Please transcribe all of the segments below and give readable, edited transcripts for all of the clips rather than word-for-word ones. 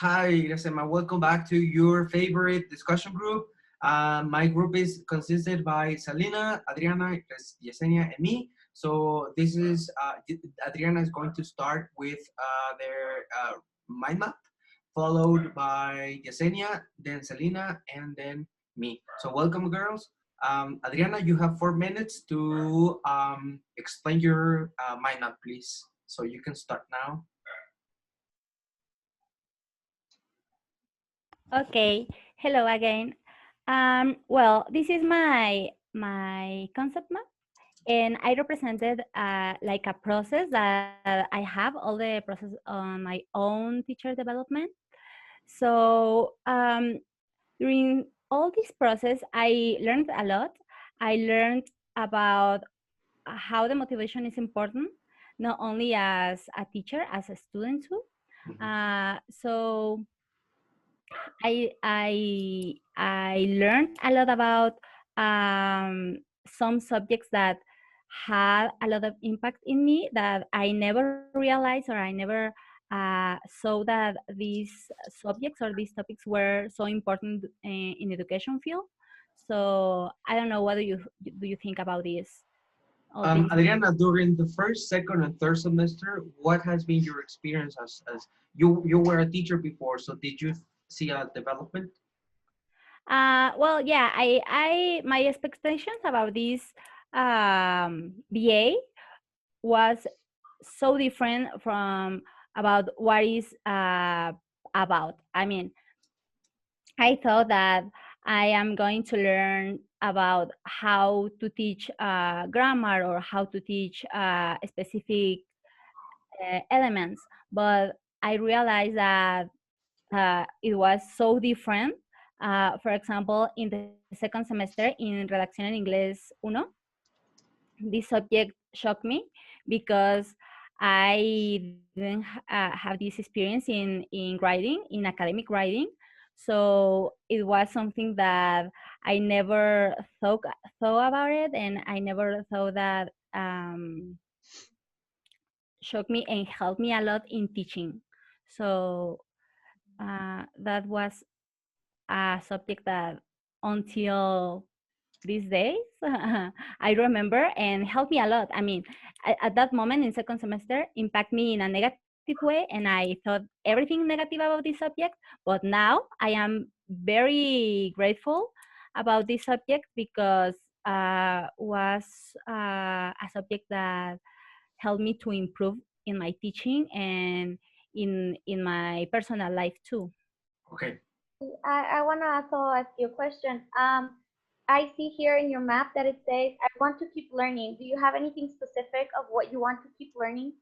Hi, Irasema. Welcome back to your favorite discussion group. My group is consisted by Selina, Adriana, Yesenia, and me. So this is Adriana is going to start with their mind map, followed by Yesenia, then Selina, and then me. So welcome, girls. Adriana, you have 4 minutes to explain your mind map, please. So you can start now. Okay, hello again. Well, this is my concept map, and I represented like a process that I have all the process on my own teacher development. So during all this process, I learned a lot. I learned about how the motivation is important, not only as a teacher, as a student too. Mhm. So I learned a lot about some subjects that had a lot of impact in me that I never realized or I never saw that these subjects or these topics were so important in education field. So I don't know what do you think about this all this. Adriana, during the first, second, and third semester, what has been your experience as you were a teacher before? So did you see a development? Well, yeah, I my expectations about this BA was so different from about what is about. I mean, I thought that I am going to learn about how to teach grammar or how to teach specific elements, but I realized that it was so different. For example, in the second semester in Redacción en Inglés 1, this subject shocked me because I didn't have this experience in writing, in academic writing. So it was something that I never thought about it, and I never thought that shocked me and helped me a lot in teaching. So that was a subject that until these days I remember and helped me a lot. I mean, at that moment in second semester impact me in a negative way, and I thought everything negative about this subject. But now I am very grateful about this subject because was a subject that helped me to improve in my teaching and in my personal life too. Okay. I want to also ask you a question. I see here in your map that it says, I want to keep learning. Do you have anything specific of what you want to keep learning?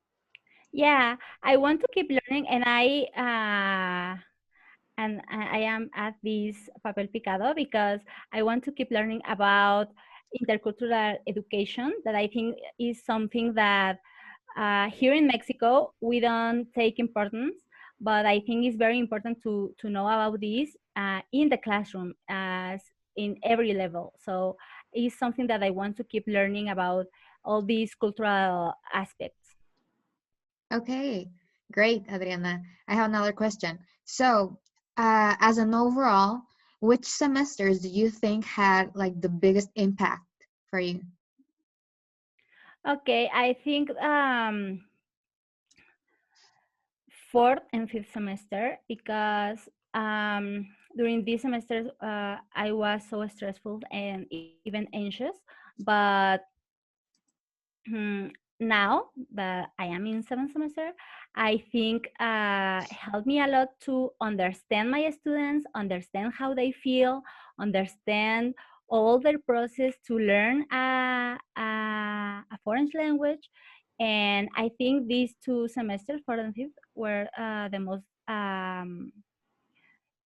Yeah, I want to keep learning, and I am at this papel picado because I want to keep learning about intercultural education. That I think is something that here in Mexico we don't take importance, but I think it's very important to know about this in the classroom as in every level. So it's something that I want to keep learning about all these cultural aspects. Okay, great, Adriana. I have another question. So, as an overall, which semesters do you think had like the biggest impact for you? Okay, I think fourth and fifth semester because during these semesters I was so stressful and even anxious. But now that I am in seventh semester, I think helped me a lot to understand my students, understand how they feel, understand all their process to learn a foreign language. And I think these 2 semesters, fourth and fifth, were the most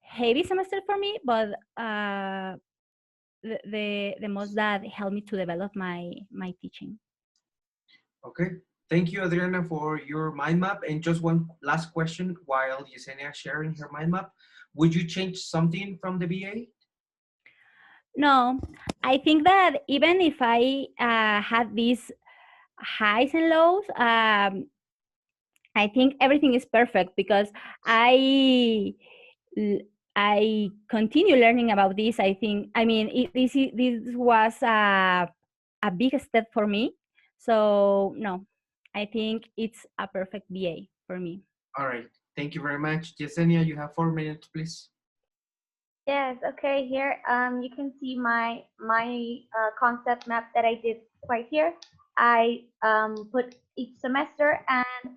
heavy semester for me, but the most that helped me to develop my teaching. Okay. Thank you, Adriana, for your mind map. And just one last question while Yesenia sharing her mind map. Would you change something from the BA? No, I think that even if I had these highs and lows, I think everything is perfect because I I continue learning about this. I think, I mean, this was a big step for me. So no, I think it's a perfect BA for me. All right. Thank you very much. Yesenia, you have 4 minutes, please. Yes, okay, here you can see my concept map that I did right here. I put each semester and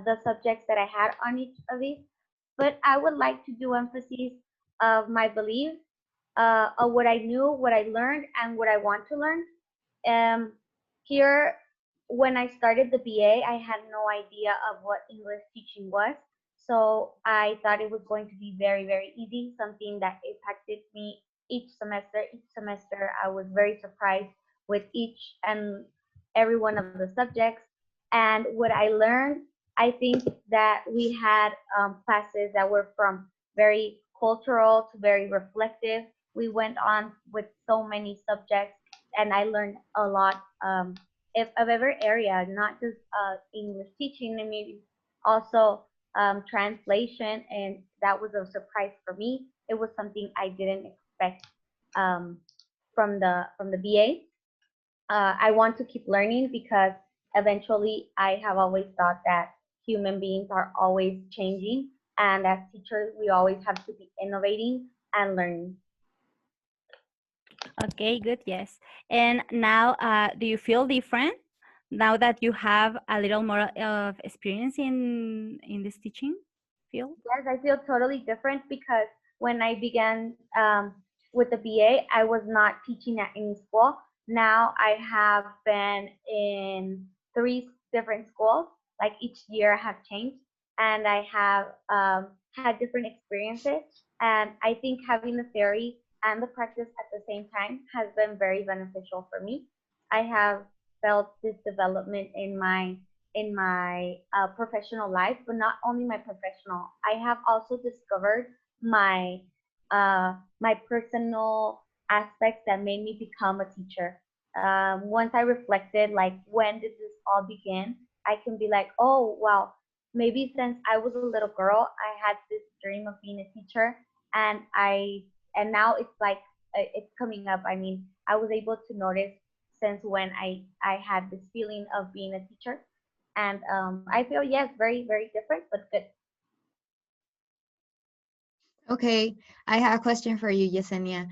the subjects that I had on each of these, but I would like to do emphasis of my beliefs, of what I knew, what I learned, and what I want to learn. Um, Here, when I started the BA, I had no idea of what English teaching was. So I thought it was going to be very, very easy, something that impacted me each semester. Each semester, I was very surprised with each and every one of the subjects. And what I learned, I think that we had classes that were from very cultural to very reflective. We went on with so many subjects, and I learned a lot of every area, not just English teaching, and maybe also translation, and that was a surprise for me. It was something I didn't expect um, from the BA. I want to keep learning because eventually I have always thought that human beings are always changing, and as teachers we always have to be innovating and learning. Okay, good. Yes. And now, do you feel different now that you have a little more of experience in this teaching field? Yes, I feel totally different because when I began with the BA, I was not teaching at any school. Now I have been in three different schools. Like each year I have changed, and I have had different experiences. And I think having the theory and the practice at the same time has been very beneficial for me. I have felt this development in my professional life, but not only my professional. I have also discovered my my personal aspects that made me become a teacher. Once I reflected, like, when did this all begin? I can be like, oh wow, maybe since I was a little girl, I had this dream of being a teacher, and now it's like it's coming up. I mean, I was able to notice since when I had this feeling of being a teacher, and I feel, yes, very, very different, but good. Okay, I have a question for you, Yesenia.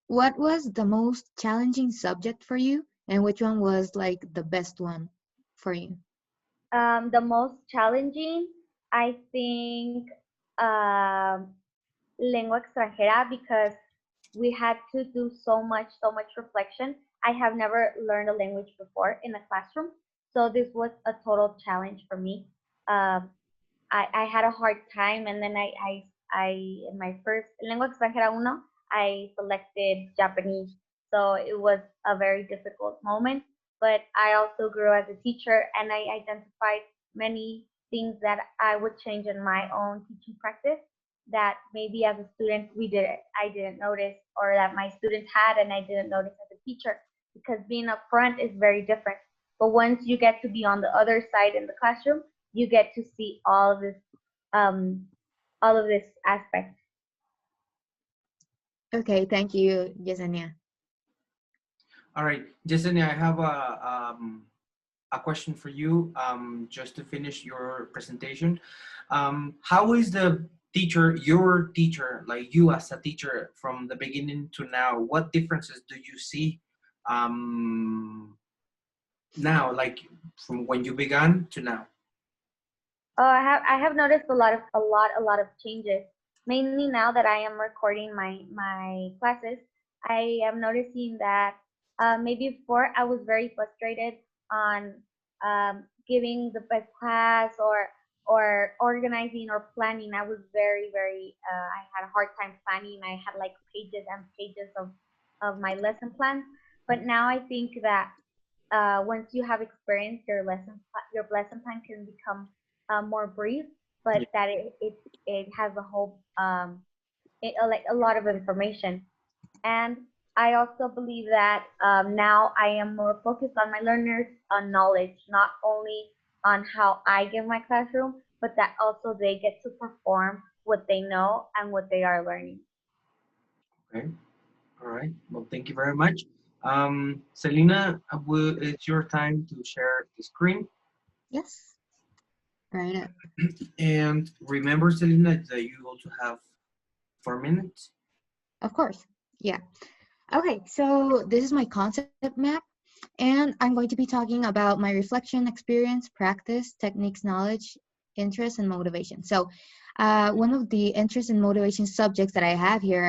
What was the most challenging subject for you, and which one was like the best one for you? The most challenging, I think, um, lengua extranjera, because we had to do so much reflection. I have never learned a language before in a classroom, so this was a total challenge for me. Um, I had a hard time, and then I in my first lengua extranjera uno, I selected Japanese, so it was a very difficult moment. But I also grew as a teacher, and I identified many things that I would change in my own teaching practice that maybe as a student I didn't notice, or that my students had and I didn't notice as a teacher, because being up front is very different. But once you get to be on the other side in the classroom, you get to see um, all of this aspect. Okay, thank you, Yesenia. All right, Yesenia, I have a question for you, just to finish your presentation. How is the teacher, your teacher, like you as a teacher, from the beginning to now? What differences do you see now, like from when you began to now? I have noticed a lot of changes. Mainly now that I am recording my classes, I am noticing that maybe before I was very frustrated on giving the best class, or organizing or planning. I was very I had a hard time planning. I had like pages and pages of my lesson plans. But now I think that once you have experience, your lesson plan can become more brief, but that it has a whole like a lot of information. And I also believe that now I am more focused on my learners on knowledge, not only on how I give my classroom, but that also they get to perform what they know and what they are learning. Okay. All right. Well, thank you very much. Selina, it's your time to share the screen. Yes. Right. And remember, Selina, that you also have 4 minutes. Of course. Yeah. Okay, so this is my concept map, and I'm going to be talking about my reflection, experience, practice, techniques, knowledge, interest, and motivation. So, one of the interest and motivation subjects that I have here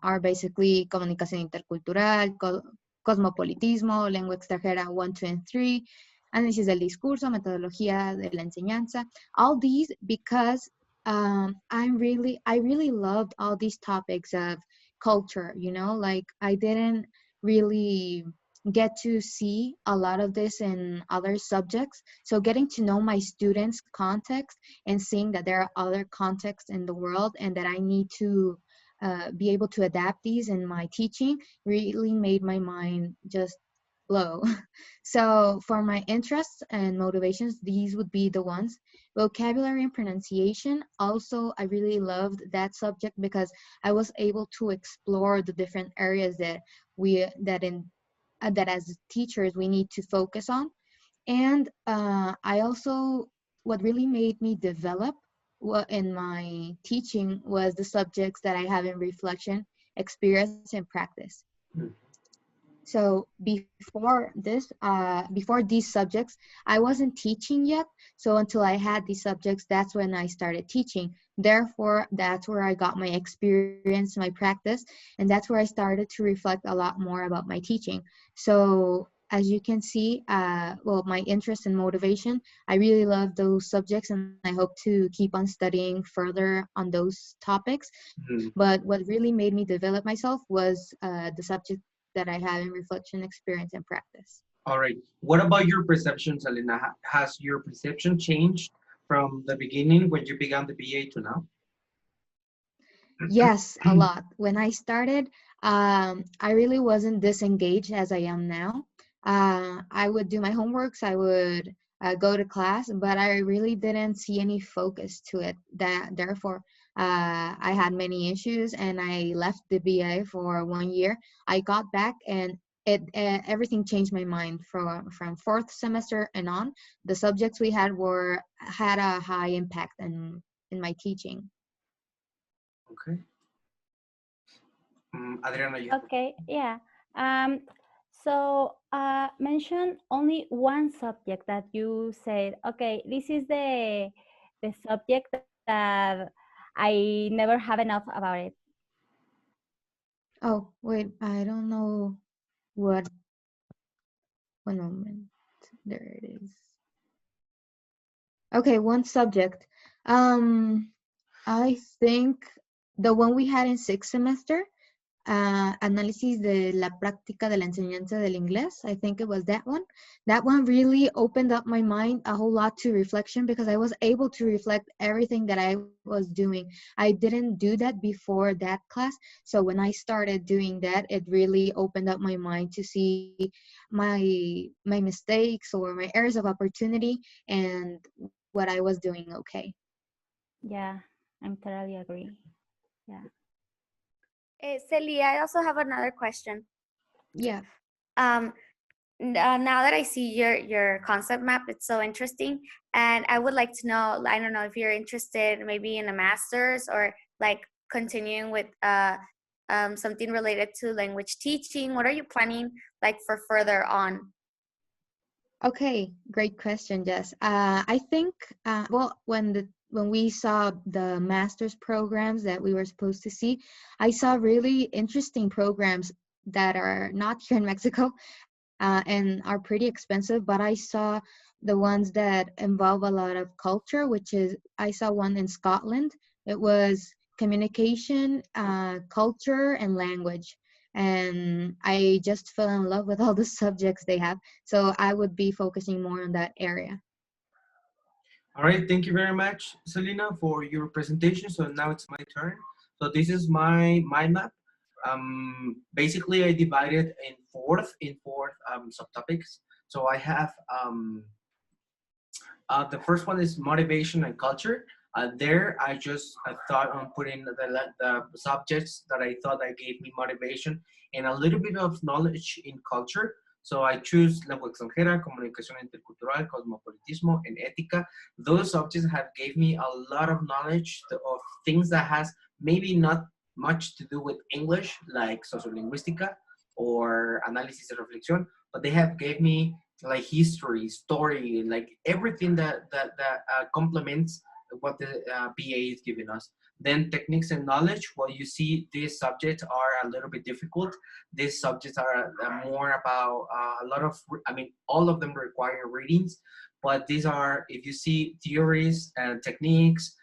are basically comunicación intercultural, cosmopolitismo, lengua extranjera 1, 2, and 3, análisis del discurso, metodología de la enseñanza. All these because I really loved all these topics of culture, like I didn't really get to see a lot of this in other subjects. So getting to know my students context and seeing that there are other contexts in the world and that I need to be able to adapt these in my teaching really made my mind just blow. So for my interests and motivations, these would be the ones. Vocabulary and pronunciation, also I really loved that subject because I was able to explore the different areas that as teachers we need to focus on. And I also, what really made me develop in my teaching was the subjects that I have in reflection, experience, and practice. Mm. So before these subjects, I wasn't teaching yet. So until I had these subjects, that's when I started teaching. Therefore, that's where I got my experience, my practice, and that's where I started to reflect a lot more about my teaching. So as you can see, well, my interest and motivation, I really love those subjects, and I hope to keep on studying further on those topics. Mhm. But what really made me develop myself was the subject that I have in reflection, experience, and practice. All right. What about your perception, Selena? Has your perception changed from the beginning when you began the BA to now? Yes, a lot. When I started, I really wasn't disengaged as I am now. I would do my homeworks, I would go to class, but I really didn't see any focus to it. That therefore, I had many issues, and I left the BA for 1 year. I got back, and everything changed my mind from fourth semester and on. The subjects we had a high impact in my teaching. Okay. Adriana, you have. Okay, yeah. Um, so mention only one subject that you said, okay, this is the subject that I never have enough about it. Oh, wait, I don't know what. One moment. There it is. Okay, one subject. I think the one we had in sixth semester, análisis de la práctica de la enseñanza del inglés. I think it was that one. That one really opened up my mind a whole lot to reflection because I was able to reflect everything that I was doing. I didn't do that before that class. So when I started doing that, it really opened up my mind to see my mistakes or my areas of opportunity and what I was doing okay. Yeah, I'm totally agree. Yeah. Celia, I also have another question. Yeah. Um, now that I see your concept map, it's so interesting, and I would like to know. I don't know if you're interested, maybe in a master's or like continuing with something related to language teaching. What are you planning like for further on? Okay, great question, Jess. I think, well, when we saw the master's programs that we were supposed to see, I saw really interesting programs that are not here in Mexico and are pretty expensive, but I saw the ones that involve a lot of culture, which is, I saw one in Scotland. It was communication, culture, and language. And I just fell in love with all the subjects they have. So I would be focusing more on that area. All right. Thank you very much, Selena, for your presentation. So now it's my turn. So this is my mind map. Basically, I divided in fourth subtopics. So I have The first one is motivation and culture. There, I thought on putting the subjects that I thought that gave me motivation and a little bit of knowledge in culture. So I choose lengua extranjera, comunicación intercultural, cosmopolitismo, and ética. Those subjects have gave me a lot of knowledge of things that has maybe not much to do with English, like sociolingüística or análisis y reflexión, but they have gave me like history, story, like everything that complements what the BA is giving us. Then techniques and knowledge. Well, you see, these subjects are a little bit difficult. These subjects are more about a lot of. I mean, all of them require readings, but these are, if you see, theories and techniques,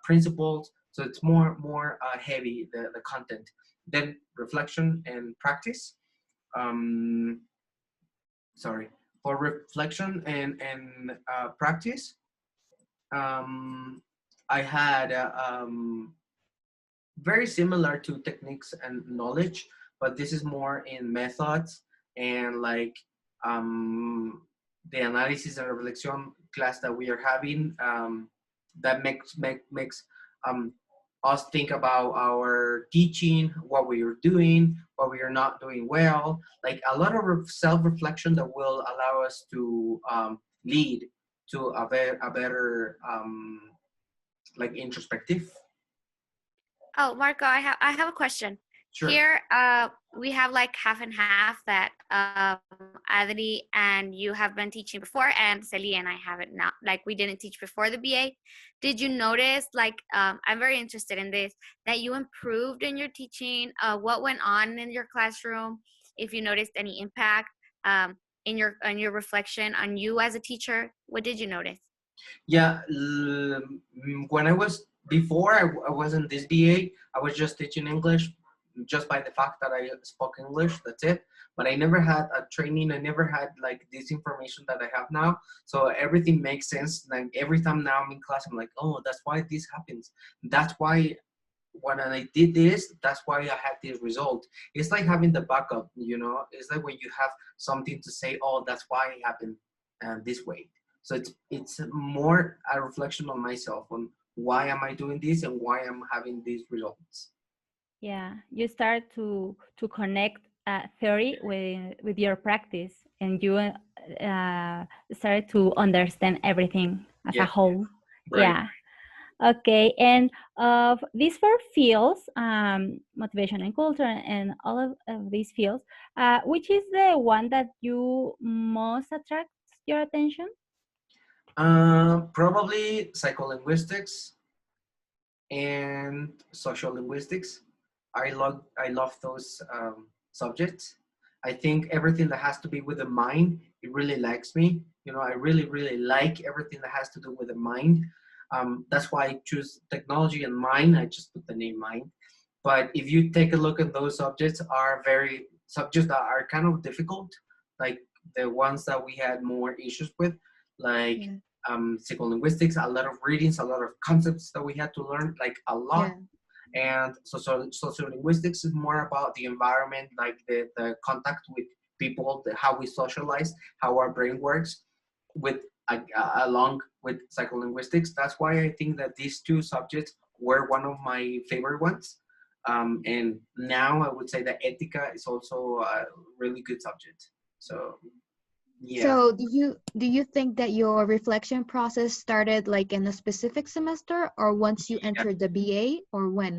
principles. So it's more heavy the content. Then reflection and practice. Um, sorry, for reflection and practice, I had very similar to techniques and knowledge, but this is more in methods and like the analysis and reflection class that we are having, that makes um, us think about our teaching, what we are doing, what we are not doing well, like a lot of self-reflection that will allow us to lead to a better like introspective. Oh, Marco, I have a question. Sure. Here, we have like half and half that Adri and you have been teaching before, and Celia and I haven't now. Like we didn't teach before the BA. Did you notice? Like, I'm very interested in this. That you improved in your teaching. What went on in your classroom? If you noticed any impact in your reflection on you as a teacher, what did you notice? Yeah, when I was before I wasn't this BA, I was just teaching English just by the fact that I spoke English, that's it. But I never had a training, I never had like this information that I have now. So everything makes sense. Like every time now I'm in class, I'm like, oh, that's why this happens. That's why when I did this, that's why I had this result. It's like having the backup, you know? It's like when you have something to say, oh, that's why it happened this way. So it's more a reflection on myself, on why am I doing this and why I'm having these results. Yeah, you start to connect theory with your practice, and you start to understand everything as a Yeah. whole. Right. Yeah. Okay, and of these four fields, motivation and culture, and all of these fields, which is the one that you most attracts your attention? Probably psycholinguistics and social linguistics. I love those subjects. I think everything that has to be with the mind, it really likes me. You know, I really like everything that has to do with the mind. That's why I choose technology and mind. I just put the name mind. But if you take a look at those subjects, are very subjects that are kind of difficult, like the ones that we had more issues with, like Yeah. psycholinguistics, a lot of readings, a lot of concepts that we had to learn, like a lot. And sociolinguistics is more about the environment, like the contact with people, how we socialize, how our brain works, with along with psycholinguistics. That's why I think that these two subjects were one of my favorite ones. And now I would say that Ética is also a really good subject. So yeah. So do you think that your reflection process started like in a specific semester or once you entered the BA or when?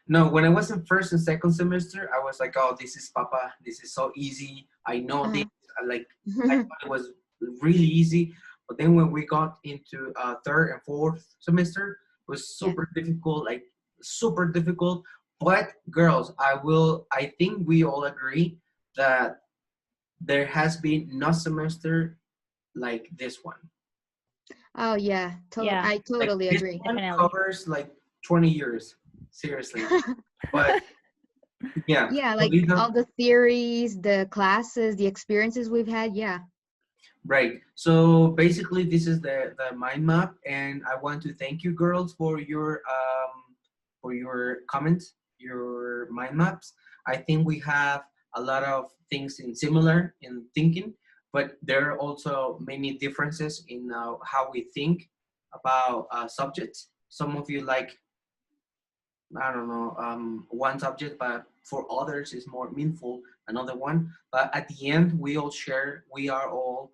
No, when I was in first and second semester, I was like, oh, this is Papa. This is so easy. I know this. Like, I thought it was really easy. But then when we got into third and fourth semester, it was super difficult, like super difficult. But girls, I think we all agree that there has been no semester like this one. Oh yeah, Yeah. I totally Like, agree. this one Definitely. covers like 20 years, seriously. But yeah, Yeah, so like these are- all the theories, the classes, the experiences we've had. Yeah. right. So basically, this is the mind map, and I want to thank you, girls, for your comments, your mind maps. I think we have a lot of things in similar in thinking. but there are also many differences in how we think about subjects. Some of you like, I don't know, one subject, but for others is more meaningful another one. But at the end, we all share. We are all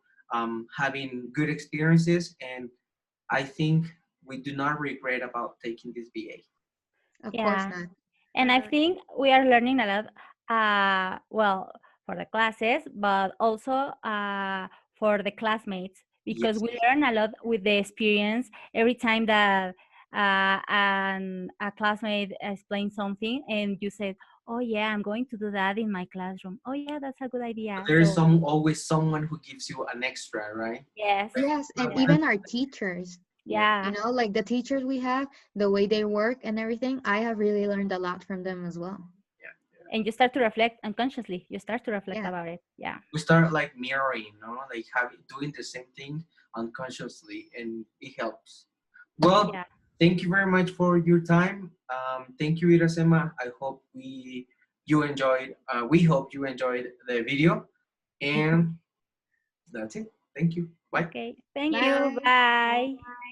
having good experiences, and I think we do not regret about taking this BA. Of course Yeah. not. And I think we are learning a lot, well, for the classes, but also for the classmates, because Yes, we learn a lot with the experience every time that a classmate explains something and you said, oh yeah, I'm going to do that in my classroom. Oh yeah, that's a good idea. there is So always someone who gives you an extra, right? yes, Yes, and We even don't- our teachers, yeah. yeah. you know, like the teachers we have, the way they work and everything, I have really learned a lot from them as well. And you start to reflect unconsciously. You start to reflect Yeah. about it. Yeah. We start like mirroring, no, like having doing the same thing unconsciously, and it helps. Well, Yeah. thank you very much for your time. Thank you, Irasema. I hope you enjoyed. We hope you enjoyed the video, and that's it. Thank you. Bye. Okay. Thank you. Bye. Bye.